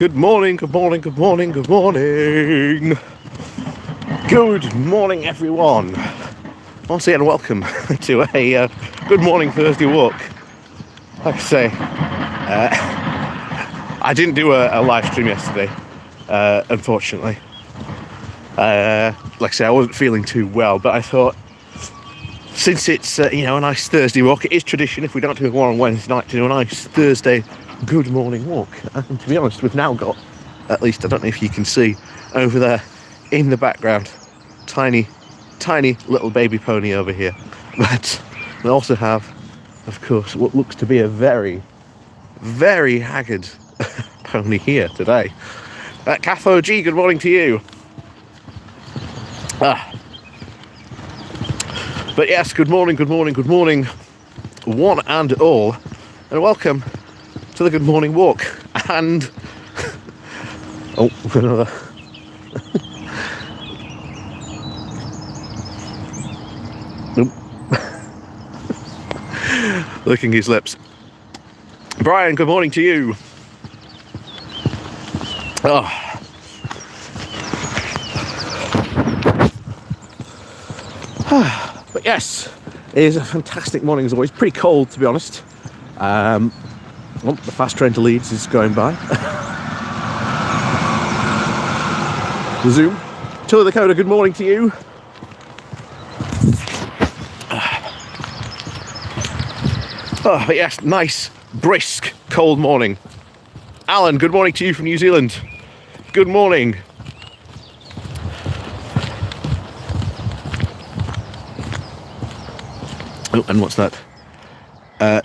Good morning, good morning, good morning, good morning. Good morning, everyone. Once again, welcome to a Good Morning Thursday walk. Like I say, I didn't do a live stream yesterday, unfortunately. Like I say, I wasn't feeling too well, but I thought, since it's a nice Thursday walk, it is tradition if we don't do one on Wednesday night to do a nice Thursday good morning walk. And to be honest, we've now got, at least I don't know if you can see over there in the background, tiny little baby pony over here. But we also have, of course, what looks to be a very haggard pony here today. Kath OG, good morning to you. But yes, good morning, one and all, and welcome to the Good Morning Walk. And oh, another. Licking his lips. Brian, good morning to you. But yes, it is a fantastic morning as always. Pretty cold, to be honest. The fast train to Leeds is going by. The Zoom. Chili the Coda, good morning to you. But yes, nice, brisk, cold morning. Alan, good morning to you from New Zealand. Good morning. Oh, and what's that?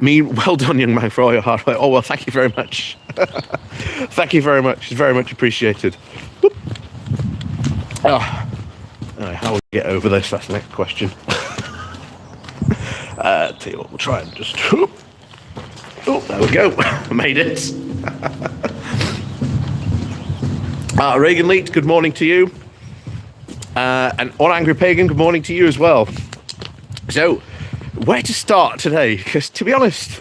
Well done, young man, for all your hard work. Oh, well, thank you very much. Thank you very much. It's very much appreciated. Anyway, how will we get over this? That's the next question. Tell you what, we'll try and just... Oh, there we go. Made it. Reagan Leet, good morning to you. And On Angry Pagan, good morning to you as well. So, where to start today? Because to be honest,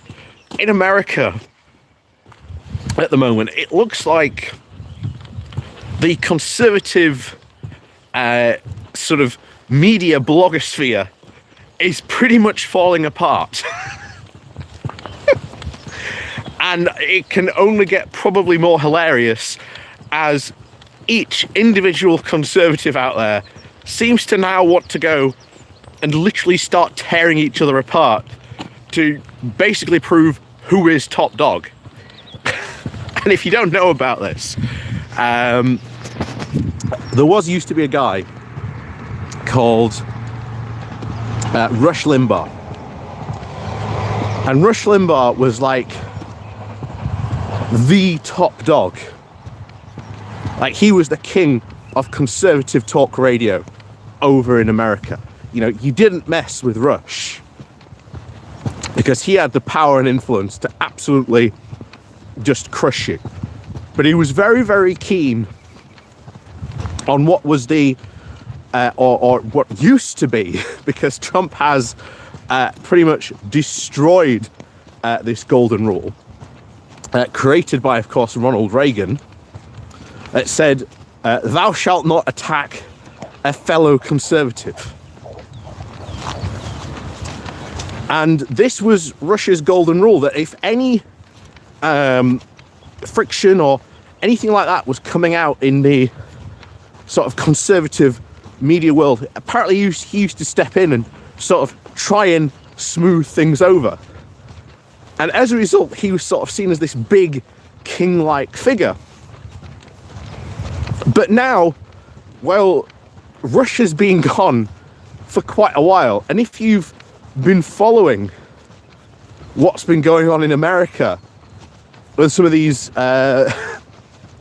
in America at the moment, it looks like the conservative sort of media blogosphere is pretty much falling apart. And it can only get probably more hilarious as each individual conservative out there seems to now want to go and literally start tearing each other apart to basically prove who is top dog. And if you don't know about this, there used to be a guy called Rush Limbaugh. And Rush Limbaugh was like the top dog. Like, he was the king of conservative talk radio over in America. You know, you didn't mess with Rush because he had the power and influence to absolutely just crush you. But he was very keen on what was the, or what used to be, because Trump has pretty much destroyed this golden rule, created by, of course, Ronald Reagan. It said, thou shalt not attack a fellow conservative. And this was Russia's golden rule, that if any friction or anything like that was coming out in the sort of conservative media world, apparently he used to step in and sort of try and smooth things over. And as a result, he was sort of seen as this big king-like figure. But now, well, Russia's been gone for quite a while. And if you've been following what's been going on in America with some of these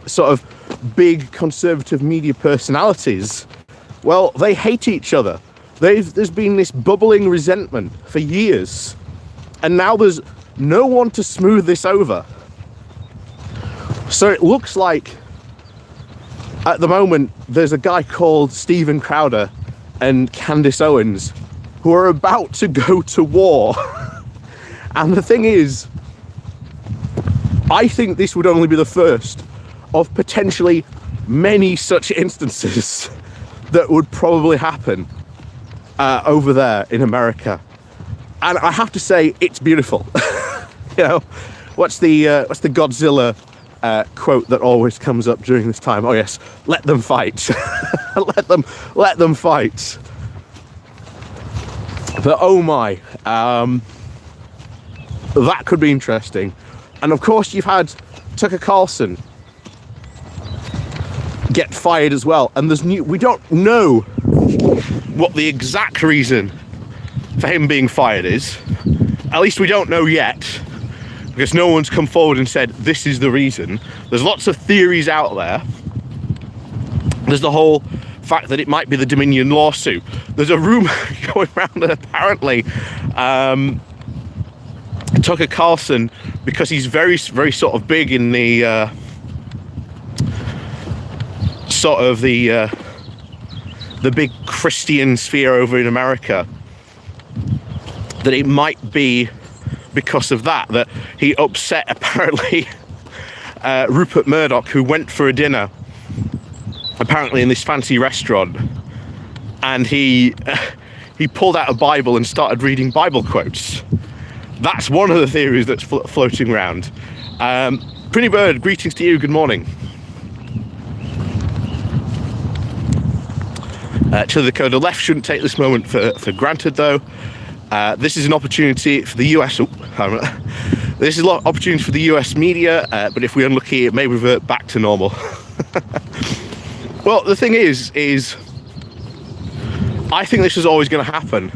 sort of big conservative media personalities, well, they hate each other. There's been this bubbling resentment for years, and now there's no one to smooth this over. So it looks like at the moment there's a guy called Stephen Crowder and Candace Owens who are about to go to war. And the thing is, I think this would only be the first of potentially many such instances that would probably happen over there in America. And I have to say, it's beautiful. You know, what's the Godzilla quote that always comes up during this time? Oh yes, let them fight. let them fight. But oh my, that could be interesting. And of course, you've had Tucker Carlson get fired as well. And we don't know what the exact reason for him being fired is. At least we don't know yet, because no one's come forward and said this is the reason. There's lots of theories out there. There's the whole fact that it might be the Dominion lawsuit. There's a rumor going around that apparently Tucker Carlson, because he's very, very sort of big in the the big Christian sphere over in America, that it might be because of that he upset apparently Rupert Murdoch, who went for a dinner apparently in this fancy restaurant, and he pulled out a Bible and started reading Bible quotes. That's one of the theories that's floating around. Pretty Bird, greetings to you, good morning. Chili the Code, the left shouldn't take this moment for granted though. This is an opportunity for the US. This is an opportunity for the US media, but if we're unlucky, it may revert back to normal. Well, the thing is I think this is always going to happen,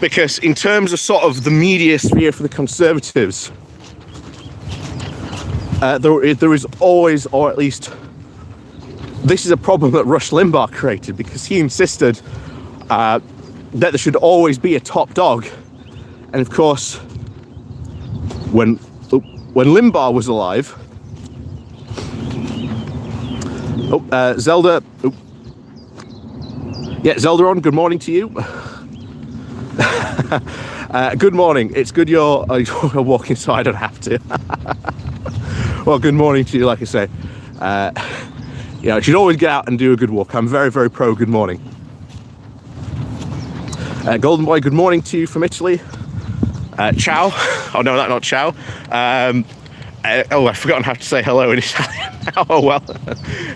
because in terms of sort of the media sphere for the Conservatives, there is always, or at least this is a problem that Rush Limbaugh created, because he insisted that there should always be a top dog. And of course, when Limbaugh was alive, Zelda, yeah, Zeldaron, good morning to you. Good morning. It's good you're walking, so I don't have to. Well, good morning to you. Like I say, you know, you should always get out and do a good walk. I'm very, very pro good morning. Golden Boy, good morning to you from Italy. Ciao. Oh no, that's not ciao. Oh, I've forgotten how to say hello in Italian now. Oh well,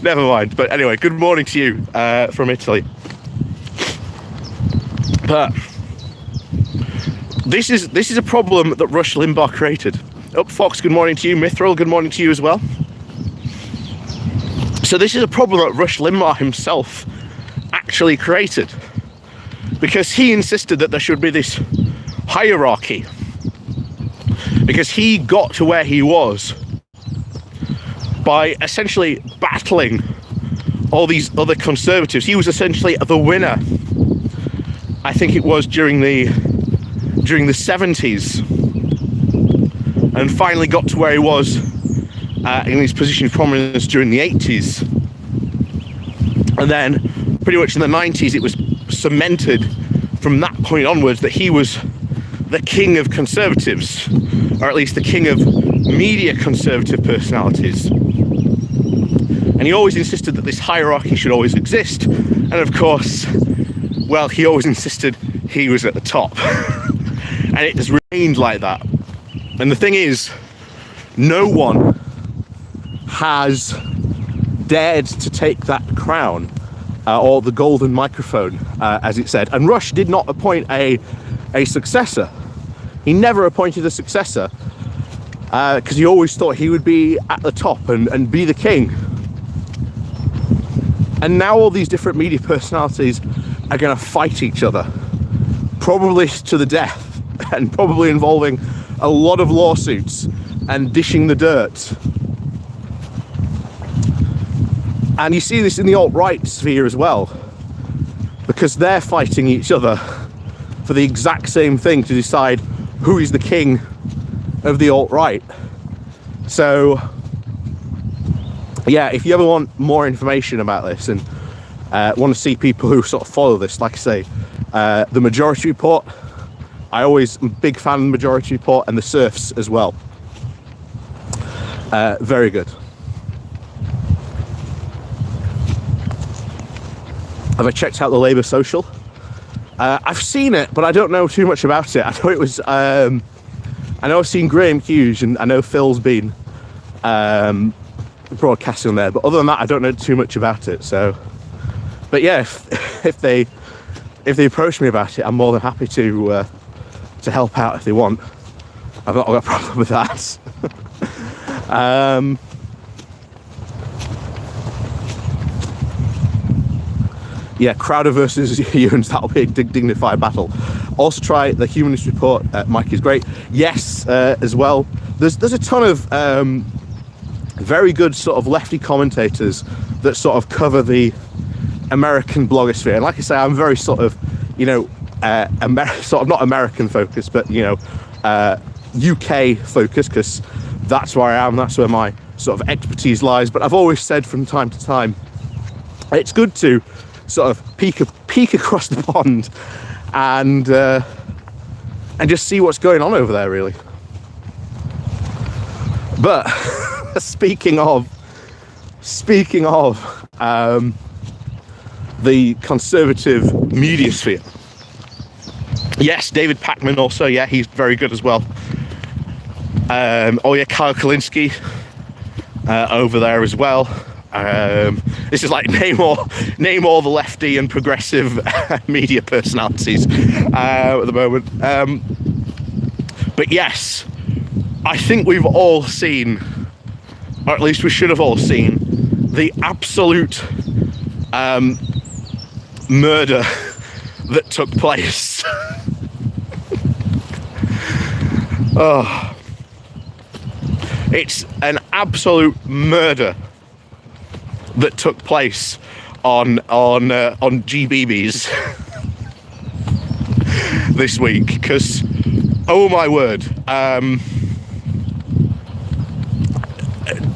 never mind. But anyway, good morning to you from Italy. But this is a problem that Rush Limbaugh created. Oh, Fox, good morning to you. Mithril, good morning to you as well. So this is a problem that Rush Limbaugh himself actually created, because he insisted that there should be this hierarchy, because he got to where he was by essentially battling all these other Conservatives. He was essentially the winner, I think it was during the 70s, and finally got to where he was in his position of prominence during the 80s. And then pretty much in the 90s it was cemented from that point onwards that he was the king of Conservatives, or at least the king of media conservative personalities. And he always insisted that this hierarchy should always exist, and of course, well, he always insisted he was at the top. And it has remained like that. And the thing is, no one has dared to take that crown, or the golden microphone, as it said. And Rush did not appoint a successor. He never appointed a successor, because he always thought he would be at the top and be the king. And now all these different media personalities are going to fight each other, probably to the death, and probably involving a lot of lawsuits and dishing the dirt. And you see this in the alt-right sphere as well, because they're fighting each other for the exact same thing, to decide who is the king of the alt-right. So yeah, if you ever want more information about this and want to see people who sort of follow this, like I say, the Majority Report, I always am a big fan of the Majority Report, and the Serfs as well. Very good. Have I checked out the Labour Social? I've seen it, but I don't know too much about it. I know it was. I know I've seen Graham Hughes, and I know Phil's been broadcasting on there. But other than that, I don't know too much about it. So, but yeah, if they approach me about it, I'm more than happy to help out if they want. I've not got a problem with that. Yeah, Crowder versus Ewans, that'll be a dignified battle. Also try the Humanist Report, Mike is great. Yes, as well. There's a ton of very good sort of lefty commentators that sort of cover the American blogosphere. And like I say, I'm very sort of, you know, sort of not American focused, but, you know, UK focused, because that's where I am, that's where my sort of expertise lies. But I've always said from time to time, it's good to sort of peek across the pond and just see what's going on over there, really. But speaking of the conservative media sphere, yes, David Pakman also, yeah, he's very good as well. Oh yeah, Kyle Kalinske over there as well. This is like name all the lefty and progressive media personalities at the moment. But yes, I think we've all seen, or at least we should have all seen, the absolute murder that took place. Oh, it's an absolute murder that took place on GBBs this week, because oh my word,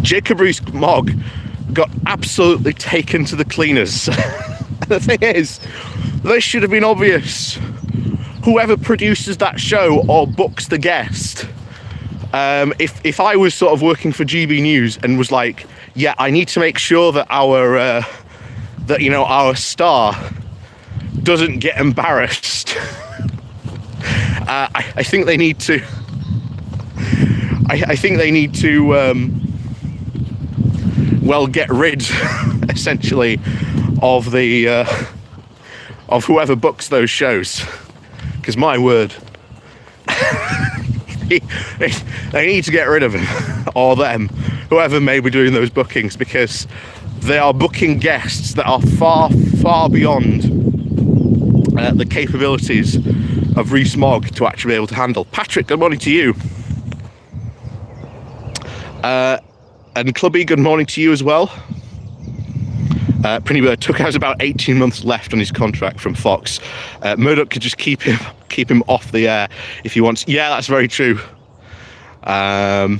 Jacob Rees-Mogg got absolutely taken to the cleaners. The thing is, this should have been obvious. Whoever produces that show or books the guest, if I was sort of working for GB News and was like, yeah, I need to make sure that our star doesn't get embarrassed. I think they need to. I think they need to. Get rid, essentially, of the of whoever books those shows. Because my word, they need to get rid of him or them, whoever may be doing those bookings, because they are booking guests that are far, far beyond the capabilities of Rees-Mogg to actually be able to handle. Patrick, good morning to you. And Clubby, good morning to you as well. Pretty Bird took out about 18 months left on his contract from Fox. Murdoch could just keep him off the air if he wants. Yeah, that's very true. Yeah,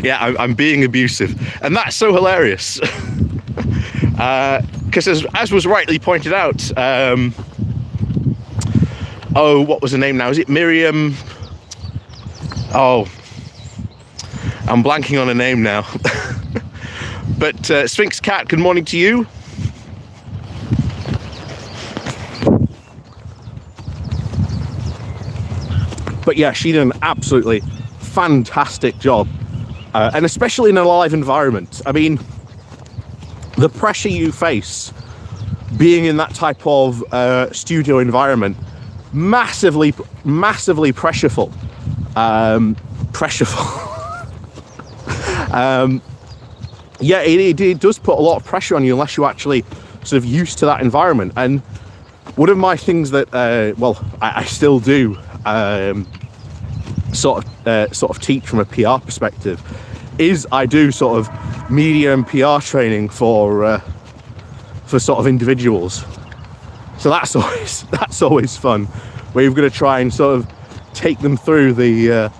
yeah, I'm being abusive, and that's so hilarious. Because as was rightly pointed out, oh, what was her name now? Is it Miriam? Oh, I'm blanking on her name now. But Sphinx Cat, good morning to you. But yeah, she did an absolutely fantastic job, and especially in a live environment. I mean, the pressure you face being in that type of studio environment, massively pressureful. Yeah, it does put a lot of pressure on you unless you're actually sort of used to that environment. And one of my things that I still do sort of teach from a PR perspective is I do sort of media and PR training for sort of individuals. So that's always fun, where you've got to try and sort of take them through the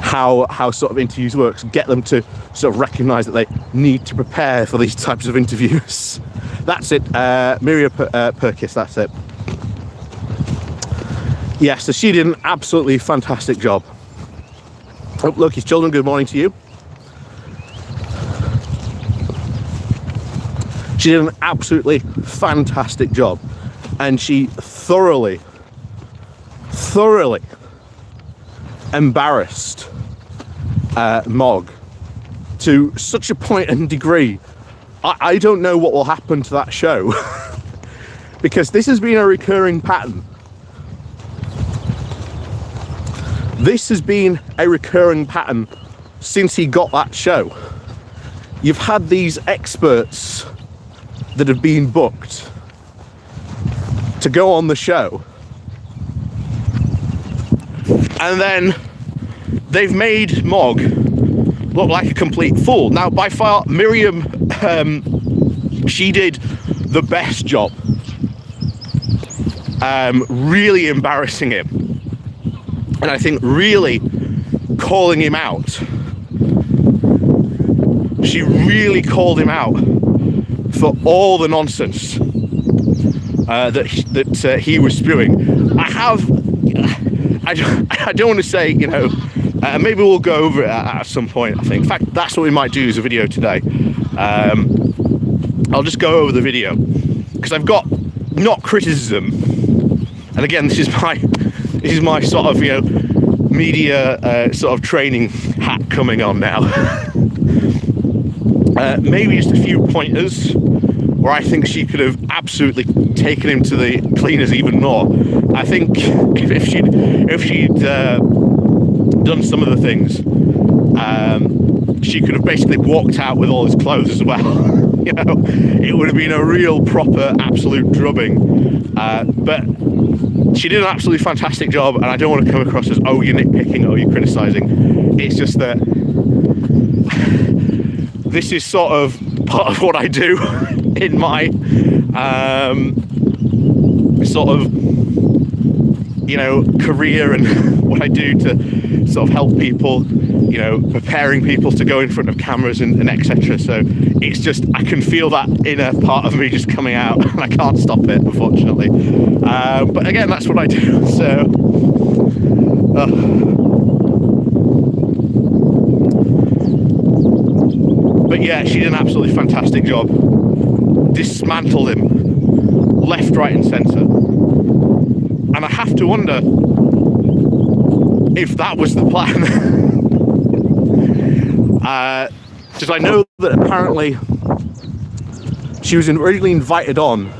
how sort of interviews works, get them to sort of recognise that they need to prepare for these types of interviews. That's it, Miriam Perkis, that's it. Yeah, so she did an absolutely fantastic job. Oh, look, his children, good morning to you. She did an absolutely fantastic job, and she thoroughly embarrassed Mogg to such a point and degree. I don't know what will happen to that show because this has been a recurring pattern. This has been a recurring pattern since he got that show. You've had these experts that have been booked to go on the show, and then they've made Mogg look like a complete fool. Now, by far, Miriam, she did the best job, really embarrassing him, and I think really calling him out. She really called him out for all the nonsense that he was spewing. I don't want to say, you know, maybe we'll go over it at some point, I think. In fact, that's what we might do as a video today. I'll just go over the video because I've got not criticism, and again, this is my sort of, you know, media sort of training hat coming on now. Maybe just a few pointers where I think she could have absolutely taken him to the cleaners even more. I think if she'd done some of the things, she could have basically walked out with all his clothes as well. You know, it would have been a real proper absolute drubbing. But she did an absolutely fantastic job, and I don't want to come across as, oh, you're nitpicking, oh, you're criticising. It's just that this is sort of part of what I do in my sort of, you know, career, and what I do to sort of help people, you know, preparing people to go in front of cameras and etc. So it's just, I can feel that inner part of me just coming out, and I can't stop it, unfortunately. But again, that's what I do. So but yeah, she did an absolutely fantastic job. Dismantled him left, right and centre. And I have to wonder if that was the plan. Because I know that apparently she was originally invited on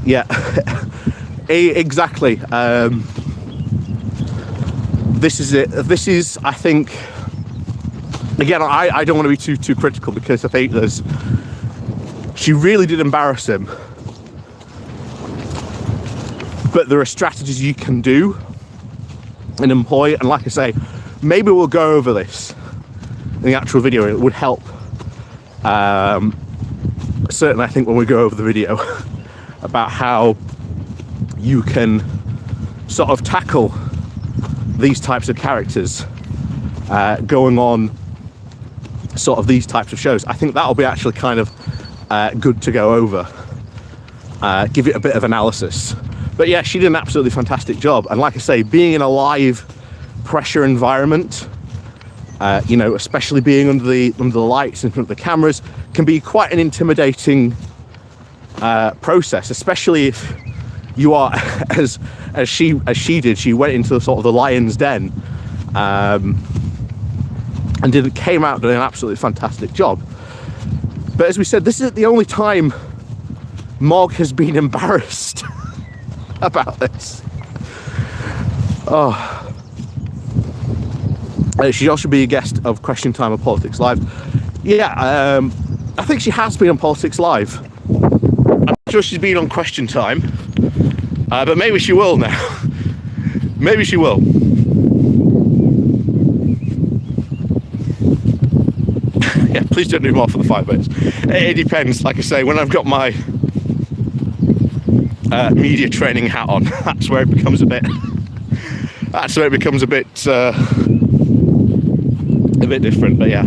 yeah. Exactly. This is it. This is, I think, again, I don't want to be too critical, because I think she really did embarrass him. But there are strategies you can do and employ, and like I say, maybe we'll go over this in the actual video. It would help. Certainly, I think when we go over the video about how you can sort of tackle these types of characters going on sort of these types of shows, I think that'll be actually kind of good to go over, give it a bit of analysis. But yeah, she did an absolutely fantastic job, and like I say, being in a live pressure environment, you know, especially being under the lights in front of the cameras, can be quite an intimidating process, especially if you are as she did. She went into the sort of the lion's den and came out doing an absolutely fantastic job. But as we said, this isn't the only time Mogg has been embarrassed about this. Oh, she also be a guest of Question Time of Politics Live. Yeah, I think she has been on Politics Live. I'm sure she's been on Question Time, but maybe she will now. Maybe she will. Yeah, please don't do more for the 5 minutes. It depends. Like I say, when I've got my media training hat on, that's where it becomes a bit. That's where it becomes a bit different. But yeah.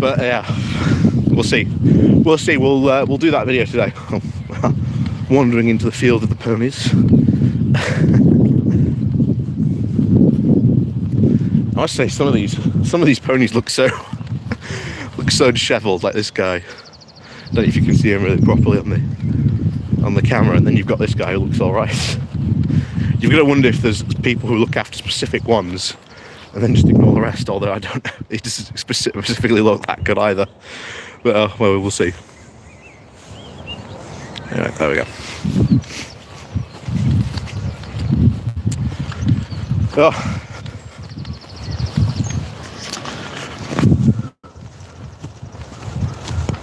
But yeah, we'll see. We'll see. We'll do that video today. Wandering into the field of the ponies. I must say, some of these ponies look so dishevelled, like this guy. I don't know if you can see him really properly on the camera, and then you've got this guy who looks all right. You've got to wonder if there's people who look after specific ones and then just ignore the rest, although I don't know, it doesn't specifically look that good either. But well, we'll see. Anyway, there we go. Oh.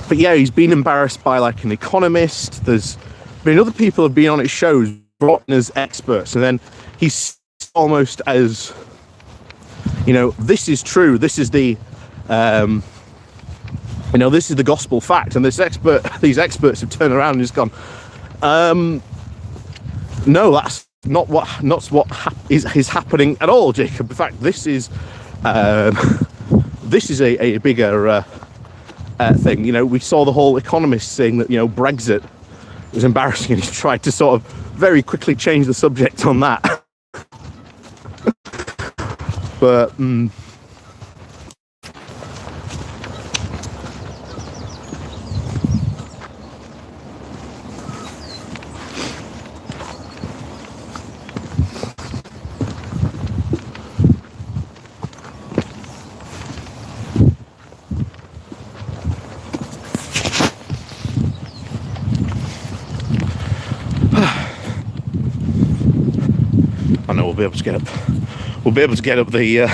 But yeah, he's been embarrassed by like an economist. There's been other people who've been on his shows brought in as experts, and then he's almost as, you know, this is true, this is the you know, this is the gospel fact, and these experts have turned around and just gone, no, that's not what is happening at all, Jacob. In fact, this is a bigger thing. You know, we saw the whole economist saying that, you know, Brexit was embarrassing, and he tried to sort of very quickly change the subject on that. But I know we'll be able to get up. We'll be able to get up the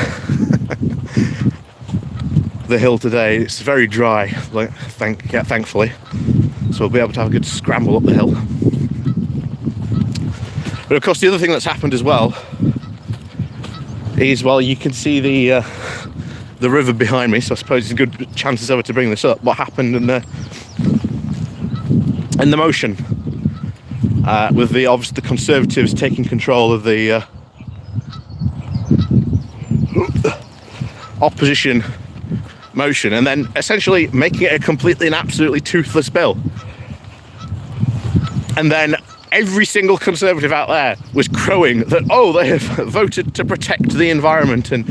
the hill today. It's very dry, like thankfully, so we'll be able to have a good scramble up the hill. But of course, the other thing that's happened as well is, well, you can see the river behind me, so I suppose it's a good chance ever to bring this up. What happened in the motion with the Conservatives taking control of the opposition motion, and then essentially making it a completely and absolutely toothless bill. And then every single Conservative out there was crowing that, oh, they have voted to protect the environment and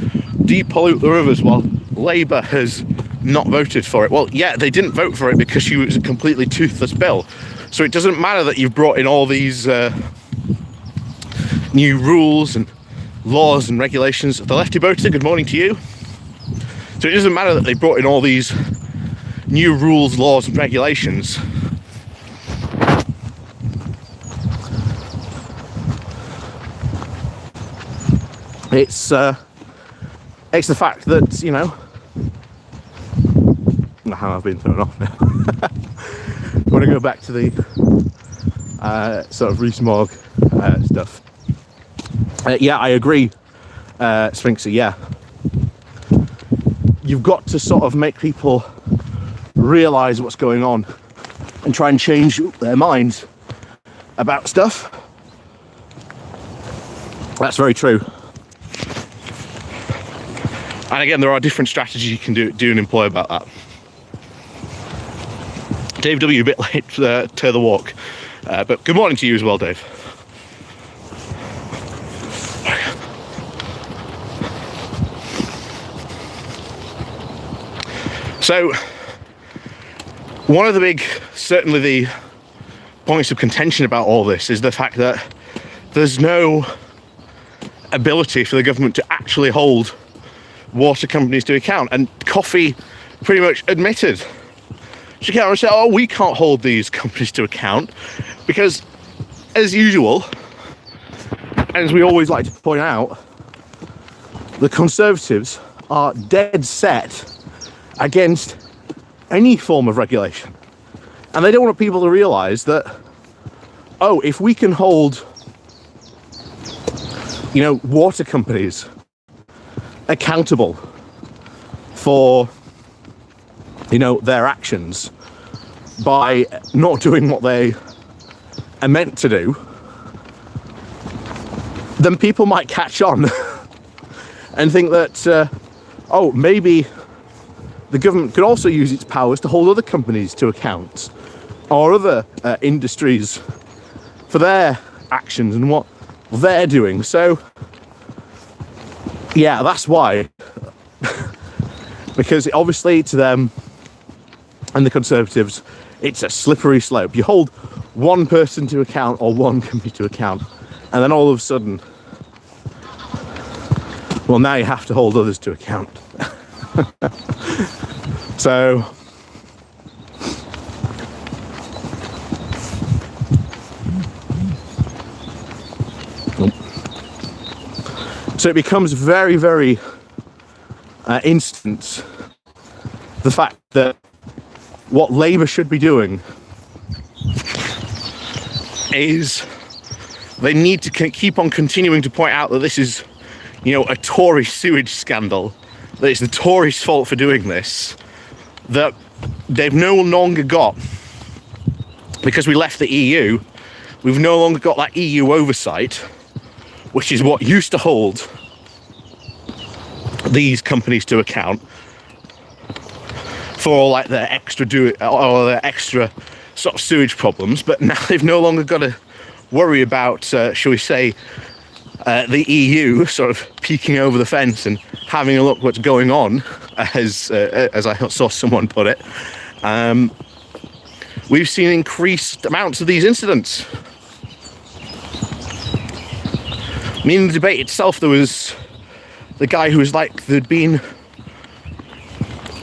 depollute the rivers, while Labour has not voted for it. Well, yeah, they didn't vote for it because she was a completely toothless bill. So it doesn't matter that you've brought in all these new rules and laws and regulations. The lefty voter, good morning to you. So it doesn't matter that they brought in all these new rules, laws and regulations. It's the fact that, you know, I've been thrown off now. I want to go back to the sort of Mogg stuff. Yeah, I agree, Sphinxy, yeah. You've got to sort of make people realise what's going on and try and change their minds about stuff. That's very true. And again, there are different strategies you can do and employ about that. Dave W, a bit late to the walk, but good morning to you as well, Dave. So, one of the certainly the points of contention about all this is the fact that there's no ability for the government to actually hold water companies to account. And Coffee pretty much admitted, she came out and said, oh, we can't hold these companies to account because, as usual, and as we always like to point out, the Conservatives are dead set against any form of regulation. And they don't want people to realise that, oh, if we can hold, you know, water companies accountable for, you know, their actions by not doing what they are meant to do, then people might catch on and think that, oh, maybe the government could also use its powers to hold other companies to account, or other industries, for their actions and what they're doing. So yeah, that's why. Because obviously to them and the Conservatives, it's a slippery slope. You hold one person to account or one company to account, and then all of a sudden, well, now you have to hold others to account. So it becomes very, very instant the fact that what Labour should be doing is they need to keep on continuing to point out that this is, you know, a Tory sewage scandal, that it's the Tories' fault for doing this, that they've no longer got, because we left the EU, we've no longer got that EU oversight, which is what used to hold these companies to account for all like their extra or their extra sort of sewage problems. But now they've no longer got to worry about, shall we say, the EU sort of peeking over the fence and having a look what's going on, as I saw someone put it. We've seen increased amounts of these incidents. I mean, in the debate itself, there was the guy who was like, there'd been,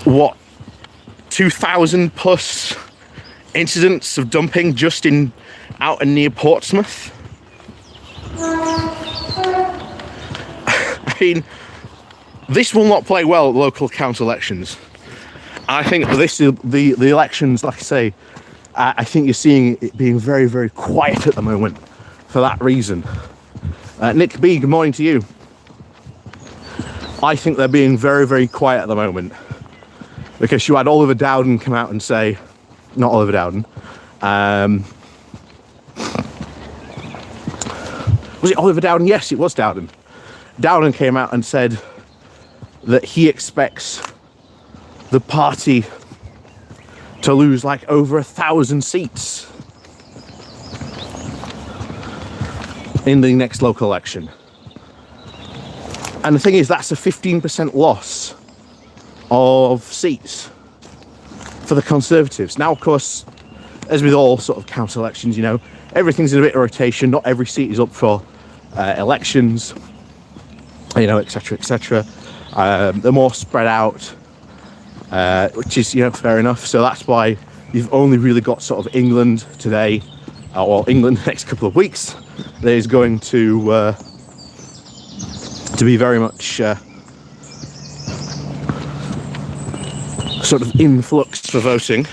what, 2,000 plus incidents of dumping just out and near Portsmouth. I mean, this will not play well at local council elections. I think this is the elections, like I say, I think you're seeing it being very, very quiet at the moment for that reason. Nick B, good morning to you. I think they're being very, very quiet at the moment because you had Oliver Dowden come out and say, not Oliver Dowden, was it Oliver Dowden? Yes, it was Dowden. Dowden came out and said that he expects the party to lose like over 1,000 seats in the next local election. And the thing is, that's a 15% loss of seats for the Conservatives. Now, of course, as with all sort of council elections, you know, everything's in a bit of rotation. Not every seat is up for elections, you know, etc., etc. They're more spread out, which is, you know, fair enough. So that's why you've only really got sort of England today, or England the next couple of weeks. That is going to be very much sort of influxed for voting.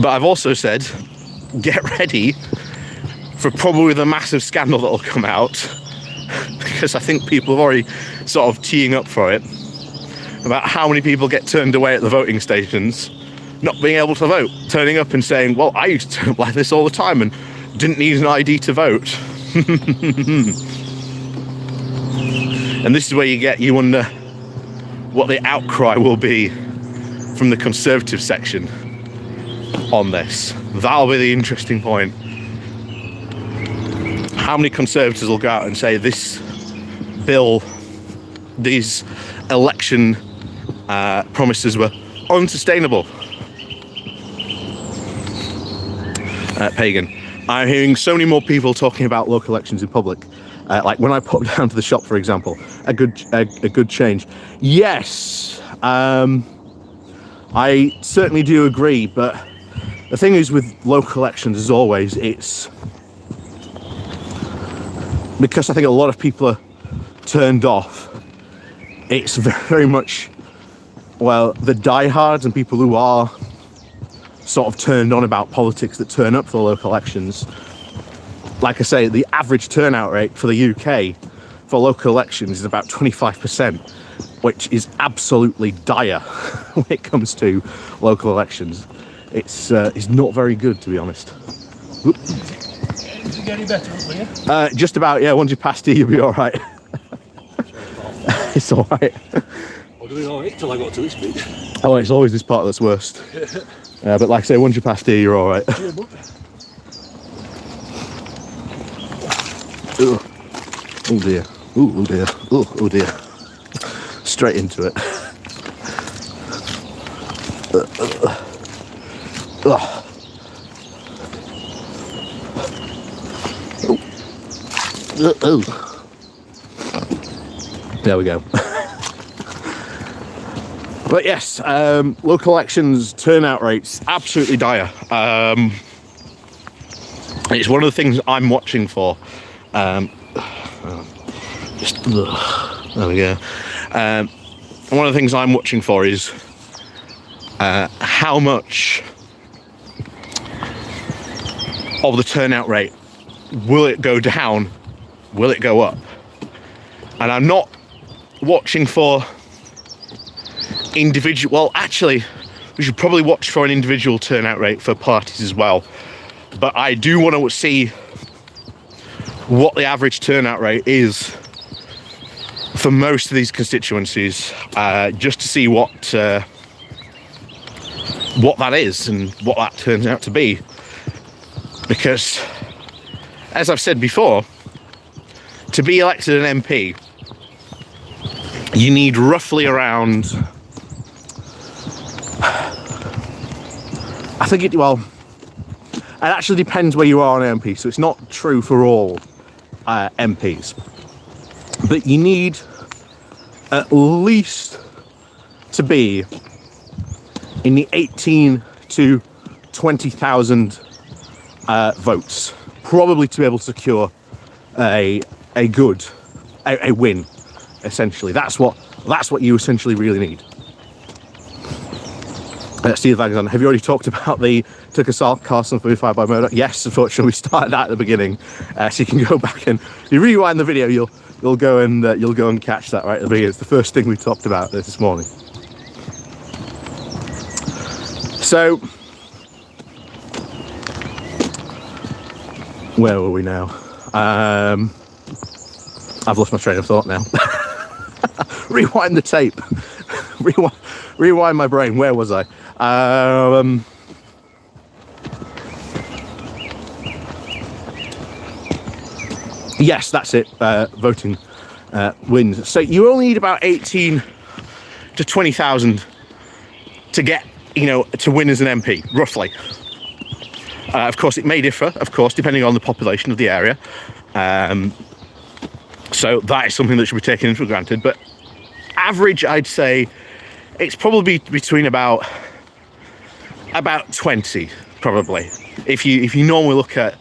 But I've also said, get ready for probably the massive scandal that'll come out, because I think people are already sort of teeing up for it, about how many people get turned away at the voting stations, not being able to vote, turning up and saying, well, I used to turn up like this all the time and didn't need an ID to vote. And this is where you wonder what the outcry will be from the Conservative section on this. That'll be the interesting point. How many Conservatives will go out and say this bill, these election promises were unsustainable? Pagan. I'm hearing so many more people talking about local elections in public. Like when I pop down to the shop, for example, a good change. Yes, I certainly do agree. But the thing is with local elections, as always, it's because I think a lot of people are turned off. It's very much, well, the diehards and people who are sort of turned on about politics that turn up for the local elections. Like I say, the average turnout rate for the UK for local elections is about 25%, which is absolutely dire when it comes to local elections. It's not very good, to be honest. Is it getting better up here? Just about, yeah. Once you pass here, you'll be all right. It's all right. was doing alright till I got to this bit. Oh, it's always this part that's worst. But like I say, once you're past here, you're all right. Yeah, but Oh dear. Oh dear. Oh dear. Straight into it. There we go. But yes, local elections turnout rates absolutely dire. It's one of the things I'm watching for. There we go. One of the things I'm watching for is how much of the turnout rate will it go down? Will it go up? And I'm not watching for individual. Well, actually, we should probably watch for an individual turnout rate for parties as well. But I do want to see what the average turnout rate is for most of these constituencies, just to see what that is and what that turns out to be. Because, as I've said before, to be elected an MP, you need roughly around, I think it actually depends where you are on MP, so it's not true for all MPs. But you need at least to be in the 18 to 20,000 votes, probably to be able to secure a win. Essentially, that's what you essentially really need. Steve Vagazon, have you already talked about the Tucker Carlson 45 by Murdoch? Yes, unfortunately, we started that at the beginning, so you can go back and you rewind the video. You'll go and catch that right at the beginning. It's the first thing we talked about this morning. So, where were we now? I've lost my train of thought now. Rewind the tape. Rewind my brain. Where was I? Yes, that's it. Voting wins. So you only need about 18 to 20,000 to get, to win as an MP, roughly. Of course, it may differ, depending on the population of the area. So that is something that should be taken into granted. But average, I'd say it's probably between about 20, probably. If you normally look at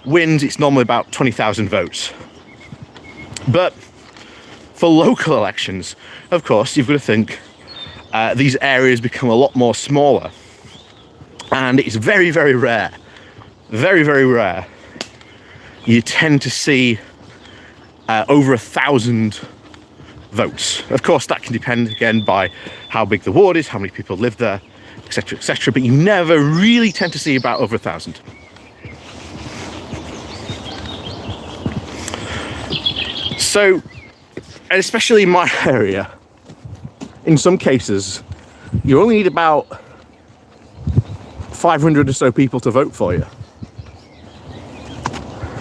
wins, it's normally about 20,000 votes. But for local elections, of course, you've got to think these areas become a lot more smaller, and it's very, very rare. Very, very rare. You tend to see over 1,000 votes. Of course, that can depend again by how big the ward is, how many people live there, etc., etc. But you never really tend to see about over 1,000. So, and especially in my area, in some cases, you only need about 500 or so people to vote for you.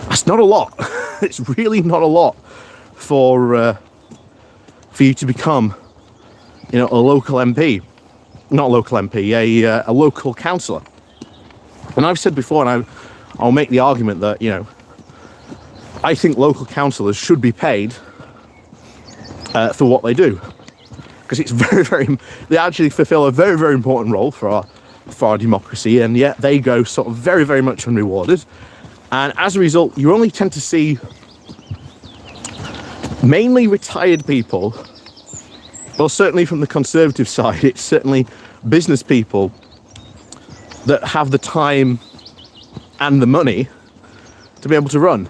That's not a lot. It's really not a lot for you to become, a local MP, not a local MP, a local councillor. And I've said before, and I'll make the argument that I think local councillors should be paid for what they do, because it's they actually fulfil a very, very important role for our democracy, and yet they go sort of very, very much unrewarded. And as a result, you only tend to see mainly retired people, well, certainly from the Conservative side, it's certainly business people that have the time and the money to be able to run.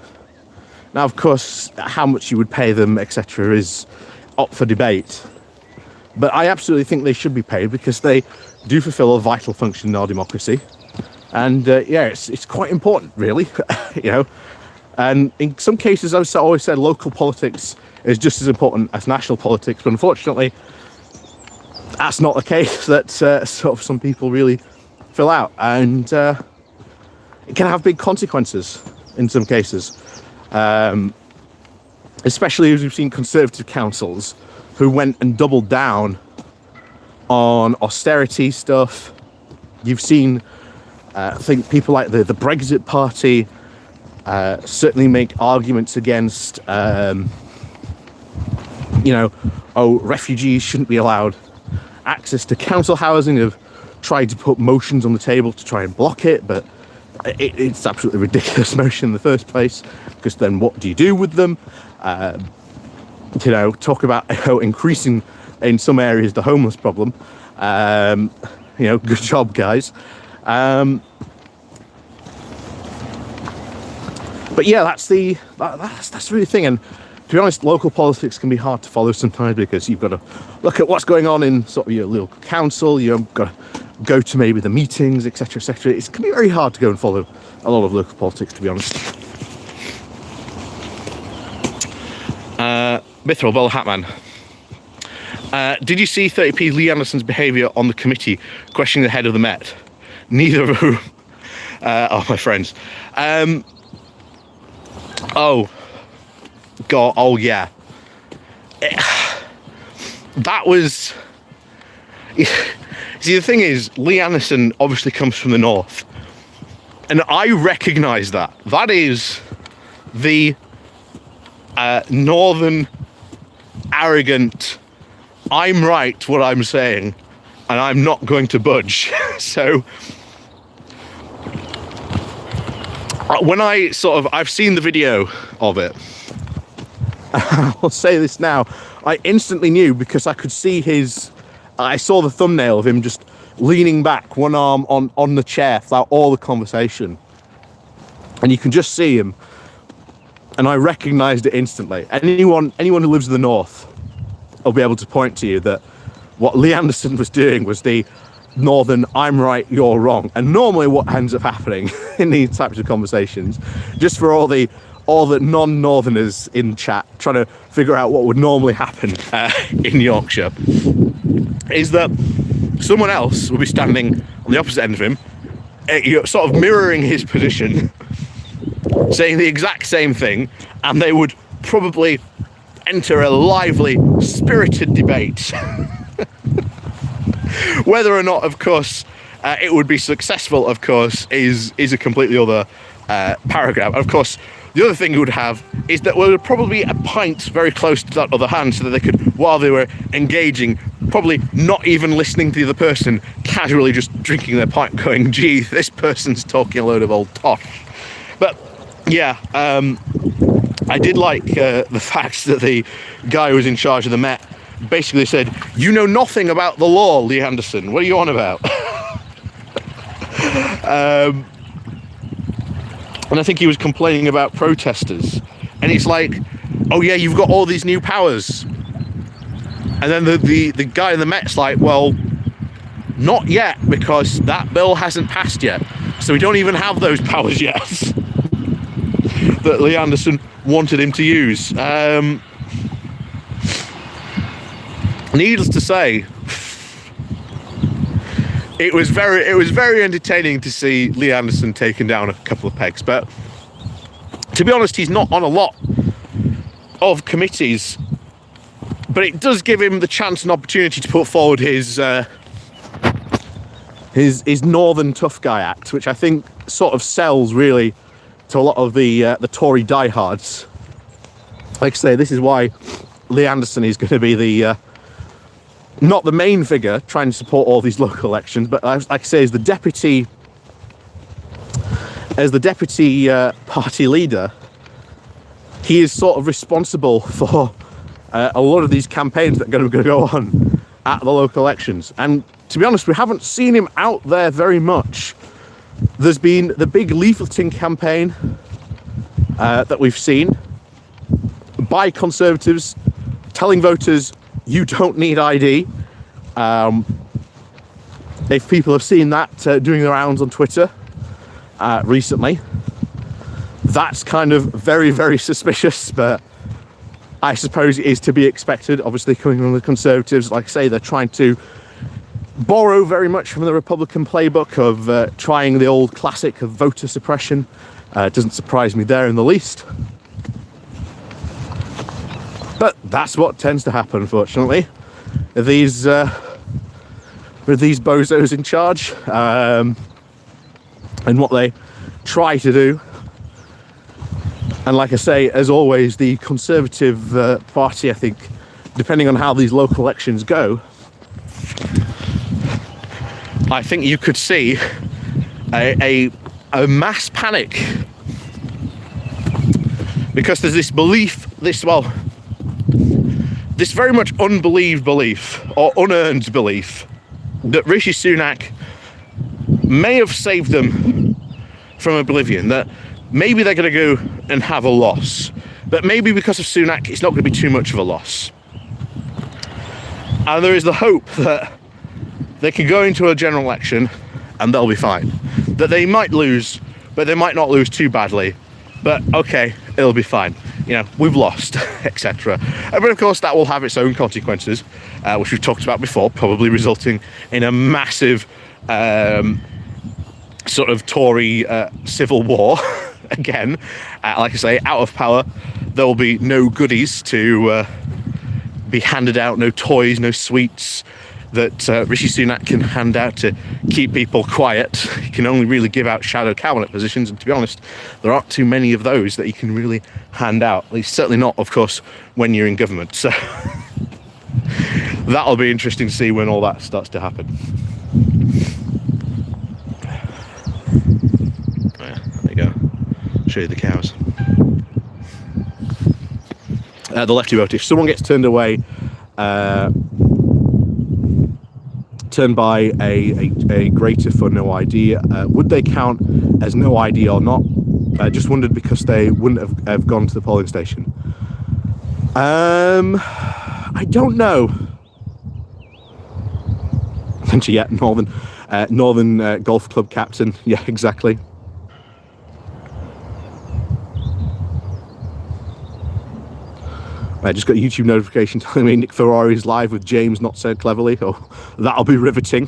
Now, of course, how much you would pay them, etc., is up for debate. But I absolutely think they should be paid, because they do fulfill a vital function in our democracy. And it's quite important, really. And in some cases, I've always said local politics is just as important as national politics. But unfortunately, that's not the case that sort of some people really fill out, and it can have big consequences in some cases, especially as we've seen Conservative councils who went and doubled down on austerity stuff. You've seen, I think, people like the Brexit party certainly make arguments against, refugees shouldn't be allowed access to council housing. Have tried to put motions on the table to try and block it, but it's absolutely ridiculous motion in the first place, because then what do you do with them? Talk about increasing in some areas the homeless problem. Good job, guys. But yeah, that's really the thing. And to be honest, local politics can be hard to follow sometimes, because you've got to look at what's going on in sort of your local council. You've got to go to maybe the meetings, etc., etc. It can be very hard to go and follow a lot of local politics, to be honest. Mithril, Bell Hatman. Did you see 30p Lee Anderson's behaviour on the committee questioning the head of the Met? Neither of whom are my friends. Oh God, oh yeah. That was... See, the thing is, Lee Anderson obviously comes from the north, and I recognise that. That is the northern, arrogant, I'm right what I'm saying, and I'm not going to budge. So when I've seen the video of it, I'll say this now, I instantly knew, because I could see I saw the thumbnail of him just leaning back, one arm on the chair throughout all the conversation. And you can just see him. And I recognised it instantly. Anyone who lives in the north will be able to point to you that what Lee Anderson was doing was the northern, I'm right, you're wrong. And normally what ends up happening in these types of conversations, just for all the non-northerners in chat trying to figure out what would normally happen in Yorkshire, is that someone else will be standing on the opposite end of him, sort of mirroring his position, saying the exact same thing, and they would probably enter a lively, spirited debate. Whether or not, of course, it would be successful, of course, is a completely other paragraph. Of course, the other thing you would have is that there would probably be a pint very close to that other hand, so that they could, while they were engaging, probably not even listening to the other person, casually just drinking their pint, going, gee, this person's talking a load of old tosh. But yeah, I did like the fact that the guy who was in charge of the Met basically said, you know nothing about the law, Lee Anderson, what are you on about? And I think he was complaining about protesters, and it's like, oh yeah, you've got all these new powers. And then the guy in the Met's like, well, not yet, because that bill hasn't passed yet, so we don't even have those powers yet that Lee Anderson wanted him to use. Needless to say, it was very entertaining to see Lee Anderson taken down a couple of pegs. But to be honest, he's not on a lot of committees, but it does give him the chance and opportunity to put forward his Northern Tough Guy act, which I think sort of sells really to a lot of the Tory diehards. Like I say, this is why Lee Anderson is going to be the not the main figure trying to support all these local elections, but like I say, as the deputy party leader, he is sort of responsible for a lot of these campaigns that are going to go on at the local elections. And to be honest, we haven't seen him out there very much. There's been the big leafleting campaign that we've seen by Conservatives telling voters, you don't need ID. If people have seen that doing the rounds on Twitter recently, that's kind of very, very suspicious, but I suppose it is to be expected. Obviously, coming from the Conservatives, like I say, they're trying to borrow very much from the Republican playbook of trying the old classic of voter suppression. It doesn't surprise me there in the least. But that's what tends to happen, unfortunately. These with these bozos in charge, and what they try to do. And like I say, as always, the Conservative Party, I think, depending on how these local elections go, I think you could see a mass panic, because there's this belief, this very much unbelieved belief or unearned belief that Rishi Sunak may have saved them from oblivion, that maybe they're going to go and have a loss, but maybe because of Sunak it's not going to be too much of a loss. And there is the hope that they can go into a general election and they'll be fine. That they might lose, but they might not lose too badly. But okay, it'll be fine. You know, we've lost, etc. But of course, that will have its own consequences, which we've talked about before, probably resulting in a massive sort of Tory civil war. Again, like I say, out of power, there will be no goodies to be handed out, no toys, no sweets that Rishi Sunak can hand out to keep people quiet. He can only really give out shadow cabinet positions, and to be honest, there aren't too many of those that he can really hand out. At least certainly not, of course, when you're in government. So that'll be interesting to see when all that starts to happen. Yeah, there you go. Show you the cows. The lefty vote. If someone gets turned away, turned by a greater for no ID, would they count as no ID or not? Just wondered, because they wouldn't have gone to the polling station. I don't know. Yeah, Northern Golf Club captain. Yeah, exactly. I just got a YouTube notification telling me Nick Ferrari's live with James Not Said Cleverly. Oh, that'll be riveting.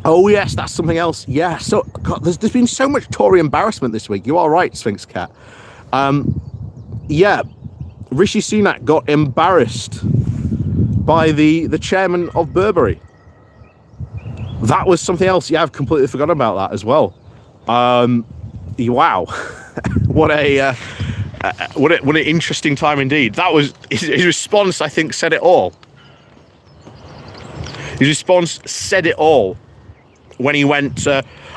Oh yes, that's something else. Yeah, so God, there's been so much Tory embarrassment this week. You are right, Sphinx Cat. Yeah, Rishi Sunak got embarrassed by the chairman of Burberry. That was something else. Yeah, I've completely forgotten about that as well. Wow. What an interesting time indeed. That was his response. I think said it all. His response said it all when he went,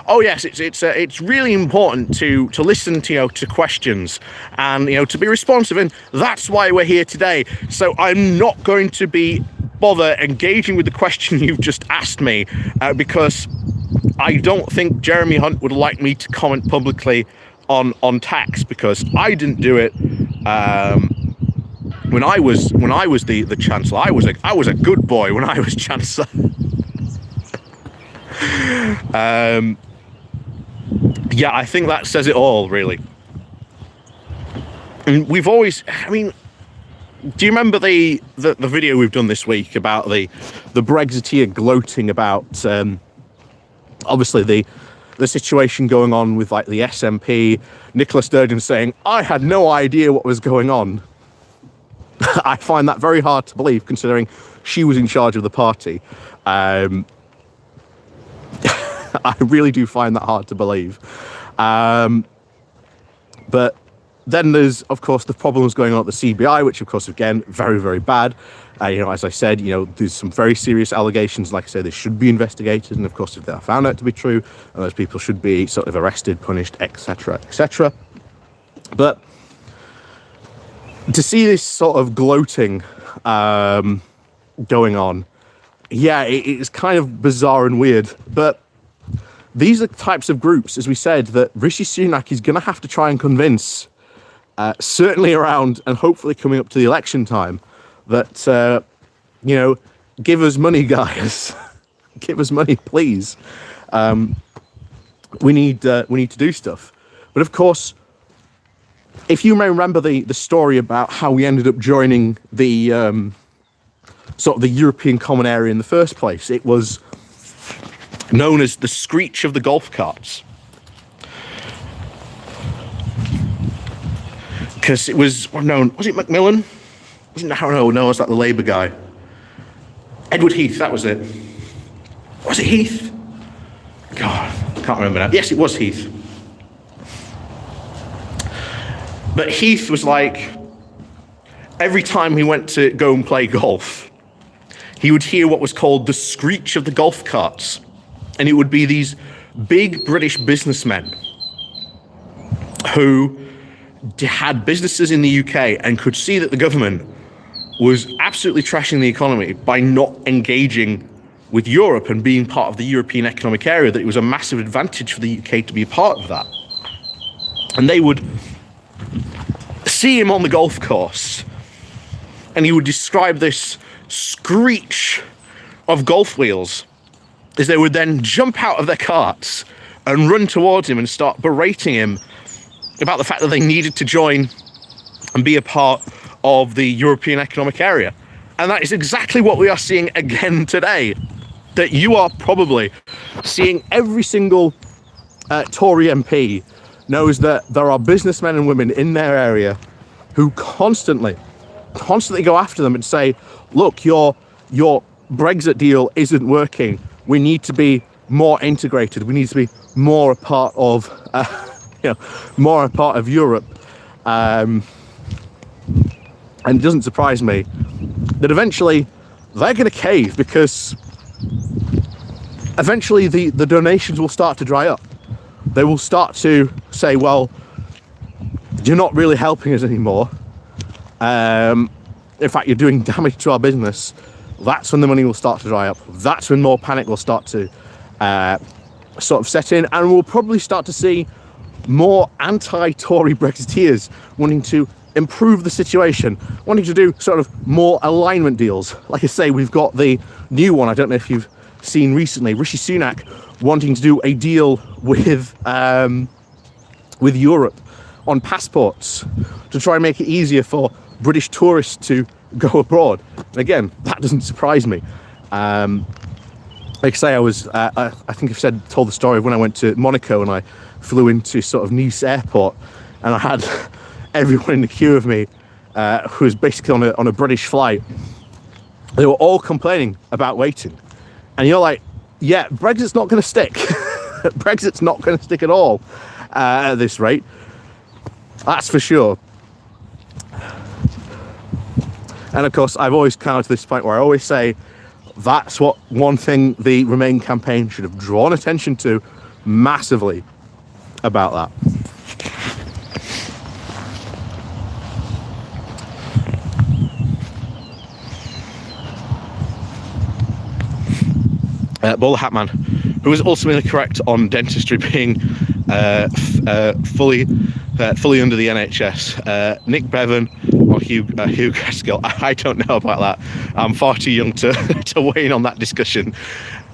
"Oh yes, it's really important to listen to questions and to be responsive, and that's why we're here today. So I'm not going to be bother engaging with the question you've just asked me because I don't think Jeremy Hunt would like me to comment publicly on tax, because I didn't do it when I was the Chancellor. I was a good boy when I was Chancellor." Yeah, I think that says it all, really. And we've always, I mean, do you remember the video we've done this week about the Brexiteer gloating about obviously the situation going on with like the SNP, Nicola Sturgeon saying, "I had no idea what was going on." I find that very hard to believe, considering she was in charge of the party. I really do find that hard to believe. But then there's, of course, the problems going on at the CBI, which, of course, again, very, very bad. As I said, there's some very serious allegations. Like I said, they should be investigated. And, of course, if they are found out to be true, those people should be sort of arrested, punished, etc., etc. But to see this sort of gloating going on, yeah, it's kind of bizarre and weird. But these are the types of groups, as we said, that Rishi Sunak is going to have to try and convince, certainly around and hopefully coming up to the election time, that, give us money, guys. Give us money, please. We need to do stuff. But of course, if you may remember the story about how we ended up joining the sort of the European common area in the first place. It was known as the screech of the golf carts, because it was known. Was it Macmillan? No, was that the Labour guy? Edward Heath, that was it. Was it Heath? God, I can't remember now. Yes, it was Heath. But Heath was like, every time he went to go and play golf, he would hear what was called the screech of the golf carts. And it would be these big British businessmen who had businesses in the UK and could see that the government was absolutely trashing the economy by not engaging with Europe and being part of the European economic area, that it was a massive advantage for the UK to be a part of that. And they would see him on the golf course, and he would describe this screech of golf wheels as they would then jump out of their carts and run towards him and start berating him about the fact that they needed to join and be a part of the European economic area. And that is exactly what we are seeing again today. That you are probably seeing every single Tory MP knows that there are businessmen and women in their area who constantly go after them and say, look, your Brexit deal isn't working. We need to be more integrated. We need to be more a part of, more a part of Europe. And it doesn't surprise me that eventually they're going to cave, because eventually the donations will start to dry up. They will start to say, well, you're not really helping us anymore. In fact, you're doing damage to our business. That's when the money will start to dry up. That's when more panic will start to sort of set in, and we'll probably start to see more anti-Tory Brexiteers wanting to improve the situation, wanting to do sort of more alignment deals. Like I say, we've got the new one, I don't know if you've seen recently, Rishi Sunak wanting to do a deal with Europe on passports to try and make it easier for British tourists to go abroad. And again, that doesn't surprise me. Like I say, I think I've told the story of when I went to Monaco and I flew into sort of Nice airport, and I had everyone in the queue of me who was basically on a British flight. They were all complaining about waiting. And you're like, yeah, Brexit's not going to stick. Brexit's not going to stick at all at this rate. That's for sure. And of course, I've always come to this point where I always say that's what one thing the Remain campaign should have drawn attention to massively about that. Bowler Hatman, who was ultimately correct on dentistry being fully under the NHS. Nick Bevan or Hugh Gaskell, I don't know about that. I'm far too young to weigh in on that discussion.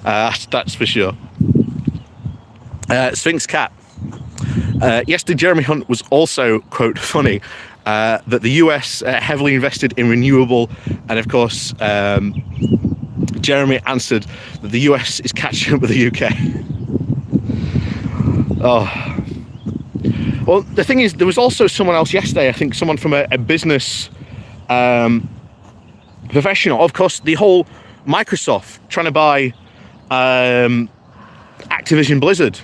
That's for sure. Sphinx Cat. Yesterday, Jeremy Hunt was also, quote, funny, that the US heavily invested in renewable, and of course, Jeremy answered that the US is catching up with the UK. Oh. Well, the thing is, there was also someone else yesterday, I think someone from a business professional. Of course, the whole Microsoft trying to buy Activision Blizzard.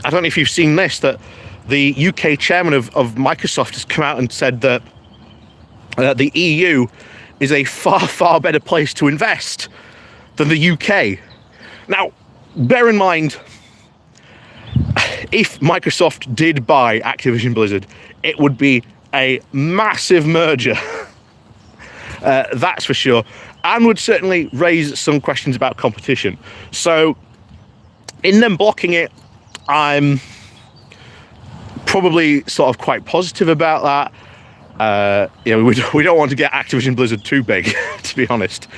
I don't know if you've seen this, that the UK chairman of Microsoft has come out and said that the EU is a far, far better place to invest than the UK. Now, bear in mind, if Microsoft did buy Activision Blizzard, it would be a massive merger. That's for sure. And would certainly raise some questions about competition. So, in them blocking it, I'm probably sort of quite positive about that. We don't want to get Activision Blizzard too big, to be honest.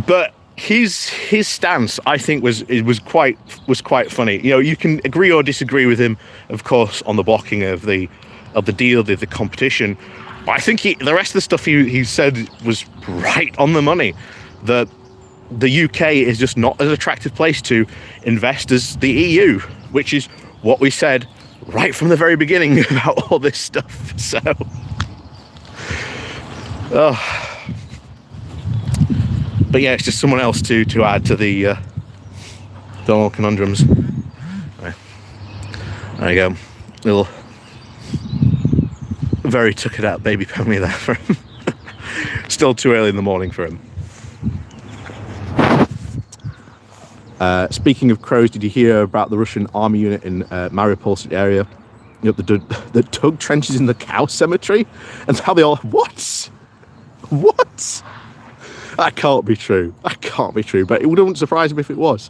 But his stance, I think, was quite funny. You know, you can agree or disagree with him, of course, on the blocking of the deal, the competition. But I think the rest of the stuff he said was right on the money. That the UK is just not as attractive place to invest as the EU, which is what we said right from the very beginning about all this stuff. So, but yeah, it's just someone else to add to the Donald conundrums. Right. There you go, little very took it out baby pony there for him. Still too early in the morning for him. Speaking of crows, did you hear about the Russian army unit in Mariupol area? You know, the dug trenches in the cow cemetery, and how they all what? That can't be true. That can't be true. But it wouldn't surprise me if it was.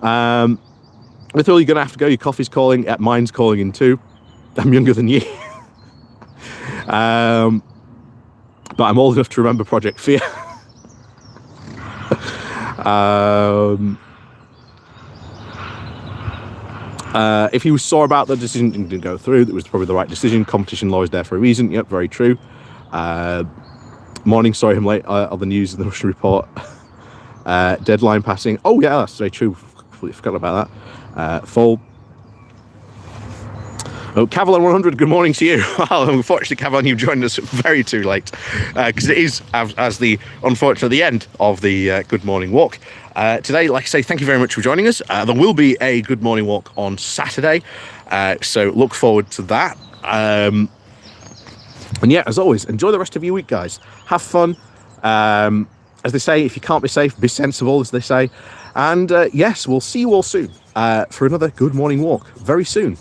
With all, you're gonna have to go. Your coffee's calling. Mine's calling in too. I'm younger than you. But I'm old enough to remember Project Fear. If you saw about the decision didn't go through, it was probably the right decision. Competition law is there for a reason. Yep, very true. Morning, saw him late on the news in the Russian report. Deadline passing. Oh yeah, that's very true. Completely forgot about that. Full. Oh, Cavalon 100, good morning to you. Well, unfortunately, Cavalon, you've joined us very too late, because it is, as the, unfortunately, the end of the Good Morning Walk. Today, like I say, thank you very much for joining us. There will be a Good Morning Walk on Saturday, so look forward to that. And yeah, as always, enjoy the rest of your week, guys. Have fun. As they say, if you can't be safe, be sensible, as they say. And yes, we'll see you all soon for another Good Morning Walk very soon.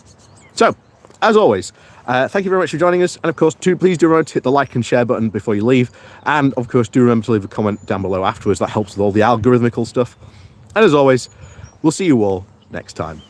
So, as always, thank you very much for joining us. And of course, please do remember to hit the like and share button before you leave. And of course, do remember to leave a comment down below afterwards. That helps with all the algorithmical stuff. And as always, we'll see you all next time.